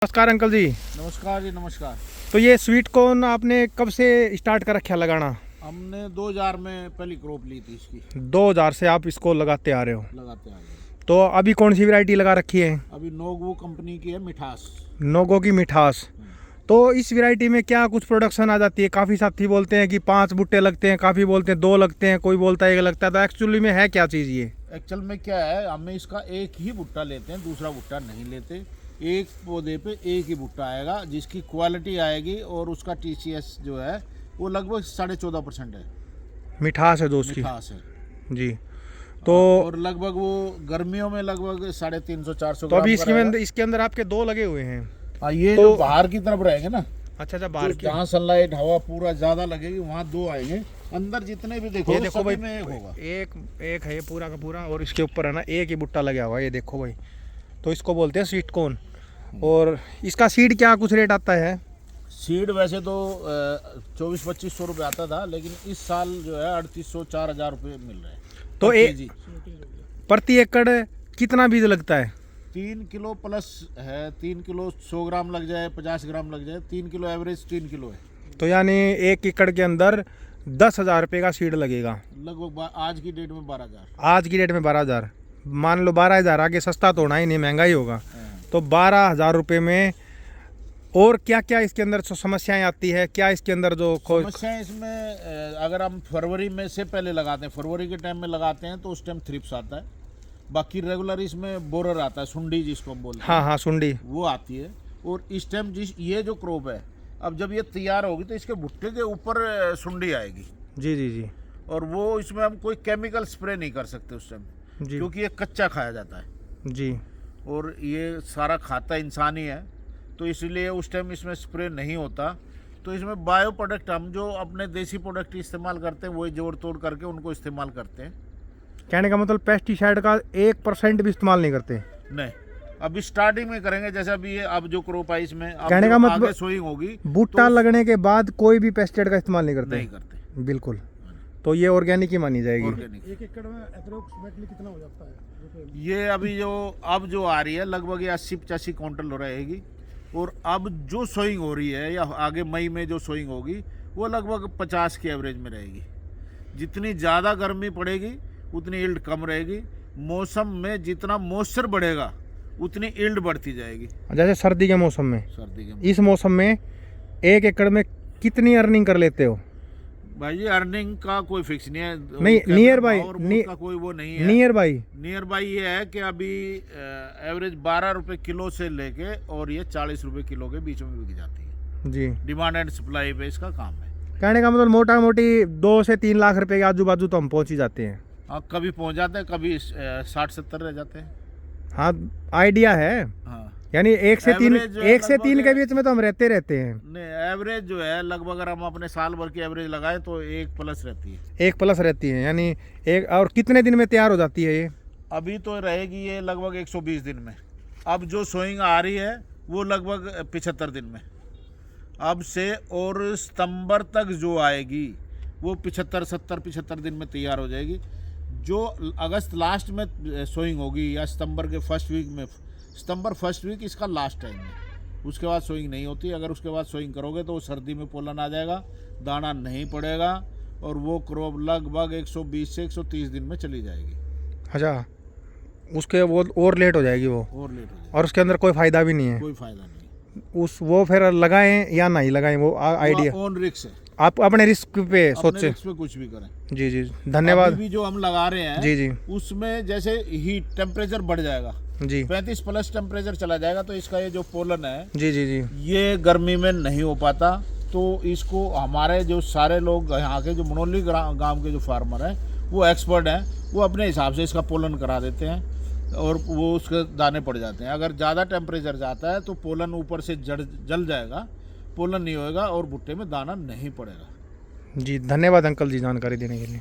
नमस्कार अंकल जी। नमस्कार जी, नमस्कार। तो ये स्वीट कॉर्न आपने कब से स्टार्ट कर रखा लगाना? हमने 2000 में पहली क्रॉप ली थी इसकी। 2000 से आप इसको लगाते आ रहे हो? लगाते आ रहे हैं। तो अभी कौन सी वैरायटी लगा रखी है? अभी नोगवू कंपनी की है मिठास। नोगो की मिठास। तो इस वैरायटी में क्या कुछ प्रोडक्शन आ जाती है? काफ़ी साथी बोलते हैं कि 5 भुट्टे लगते हैं, काफ़ी बोलते हैं 2 लगते हैं, कोई बोलता है 1 लगता है। तो एक्चुअली में है क्या चीज़ ये? एक्चुअल में क्या है, हमें इसका एक ही भुट्टा लेते हैं, दूसरा भुट्टा नहीं लेते। एक पौधे पे एक ही भुट्टा आएगा जिसकी क्वालिटी आएगी और उसका TCS जो है वो लगभग 14.5% है। मिठास है जो उसकी? मिठास है जी। तो और लगभग वो गर्मियों में लगभग 350-400 तो अभी ग्राम इसके अंदर आपके 2 लगे हुए हैं। हाँ, ये तो जो बाहर की तरफ रहेंगे ना, अच्छा बाहर की। जहाँ सनलाइट हवा पूरा ज्यादा लगेगी वहाँ 2 आएंगे। अंदर जितने भी देखो, ये देखो भाई, में एक होगा। एक है ये पूरा का पूरा, और इसके ऊपर है ना एक ही भुट्टा लगा हुआ है। ये देखो भाई, तो इसको बोलते हैं स्वीट कॉर्न। और इसका सीड क्या कुछ रेट आता है? सीड वैसे तो 2400-2500 रुपये आता था, लेकिन इस साल जो है 3800-4000 रुपये मिल रहे हैं। तो प्रति एकड़ कितना बीज लगता है? 3 किलो प्लस है। 3 किलो 100 ग्राम लग जाए, 50 ग्राम लग जाए। 3 किलो एवरेज 3 किलो है। तो यानी 1 एकड़ के अंदर 10,000 रुपये का सीड लगेगा लगभग। आज की डेट में 12,000। आज की डेट में 12,000। मान लो 12,000, आगे सस्ता तो होना ही नहीं, महंगा ही होगा। तो 12,000 रुपये में और क्या क्या इसके अंदर समस्याएं आती है? क्या इसके अंदर जो समस्याएं इसमें, अगर हम फरवरी में से पहले लगाते हैं, फरवरी के टाइम में लगाते हैं तो उस टाइम थ्रिप्स आता है। बाकी रेगुलर इसमें बोरर आता है, सुंडी जिसको हम बोलते हैं। हाँ हाँ, सुंडी वो आती है। और इस टाइम ये जो क्रॉप है, अब जब ये तैयार होगी तो इसके भुट्टे के ऊपर सुंडी आएगी। जी जी जी। और वो इसमें हम कोई केमिकल स्प्रे नहीं कर सकते उस टाइम, क्योंकि ये कच्चा खाया जाता है जी। और ये सारा खाता इंसान ही है, तो इसलिए उस टाइम इसमें स्प्रे नहीं होता। तो इसमें बायो प्रोडक्ट, हम जो अपने देसी प्रोडक्ट इस्तेमाल करते हैं वही जोड़ तोड़ करके उनको इस्तेमाल करते हैं। कहने का मतलब पेस्टिसाइड का 1% भी इस्तेमाल नहीं करते? नहीं, अभी स्टार्टिंग में करेंगे। जैसे अभी ये अब जो क्रॉप आई इसमें कहने का मतलब आगे सोइंग होगी, भुट्टा लगने के बाद कोई भी पेस्टिसाइड का इस्तेमाल नहीं करते? नहीं करते, बिल्कुल। तो ये ऑर्गेनिक ही मानी जाएगी। ऑर्गेनिक। 1 एकड़ में अप्रोक्सीमेटली कितना हो जाता है? ये अभी जो आ रही है लगभग ये 80-85 क्विंटल रहेगी। और अब जो सोइंग हो रही है या आगे मई में जो सोइंग होगी वो लगभग 50 की एवरेज में रहेगी। जितनी ज़्यादा गर्मी पड़ेगी उतनी ईल्ड कम रहेगी। मौसम में जितना मॉइस्चर बढ़ेगा उतनी ईल्ड बढ़ती जाएगी। जैसे सर्दी के मौसम में, इस मौसम में 1 एकड़ में कितनी अर्निंग कर लेते हो? भाई जी, अर्निंग का कोई फिक्स नहीं है। नहीं, नियर बाई का कोई वो नहीं है। नियर बाई ये है कि अभी एवरेज 12 रुपये किलो से लेके और ये 40 रुपये किलो के बीच में बिक जाती है जी। डिमांड एंड सप्लाई पे इसका काम है। कहने का मतलब मोटा मोटी 2 से 3 लाख रुपए के आजू बाजू तो हम पहुंच ही जाते हैं। हाँ, कभी पहुंच जाते हैं, कभी 60-70 रह जाते हैं। हाँ, आइडिया है। हाँ, यानी 1 से 3 के बीच में तो हम रहते हैं। नहीं, एवरेज जो है लगभग अगर हम अपने साल भर की एवरेज लगाए तो 1+ रहती है। 1+ रहती है, यानी एक। और कितने दिन में तैयार हो जाती है ये? अभी तो रहेगी ये लगभग 120 दिन में। अब जो सोइंग आ रही है वो लगभग 75 दिन में अब से, और सितंबर तक जो आएगी वो 75 दिन में तैयार हो जाएगी। जो अगस्त लास्ट में सोइंग होगी या सितंबर के फर्स्ट वीक में, सितंबर फर्स्ट वीक इसका लास्ट टाइम है। उसके बाद सोइंग नहीं होती। अगर उसके बाद सोइंग करोगे तो वो सर्दी में पोलन आ जाएगा, दाना नहीं पड़ेगा और वो क्रॉप लगभग 120 से 130 दिन में चली जाएगी। अच्छा, उसके वो और लेट हो जाएगी वो? और लेट हो जाएगी। और उसके अंदर कोई फायदा भी नहीं है? कोई फायदा नहीं। वो फिर लगाएं या नहीं लगाएं, वो आइडिया ऑन रिस्क है। आप अपने रिस्क पे सोचें। रिस्क पे कुछ भी करें। जी जी, धन्यवाद। अभी भी जो हम लगा रहे हैं जी जी, उसमें जैसे हीट टेम्परेचर बढ़ जाएगा जी 35+ टेम्परेचर चला जाएगा, तो इसका ये जो पोलन है जी जी जी, ये गर्मी में नहीं हो पाता। तो इसको हमारे जो सारे लोग यहाँ के जो मनोली गांव के जो फार्मर हैं वो एक्सपर्ट हैं, वो अपने हिसाब से इसका पोलन करा देते हैं और वो उसके दाने पड़ जाते हैं। अगर ज़्यादा टेम्परेचर जाता है तो पोलन ऊपर से जल जाएगा, पोलन नहीं होएगा और भुट्टे में दाना नहीं पड़ेगा। जी धन्यवाद अंकल जी जानकारी देने के लिए।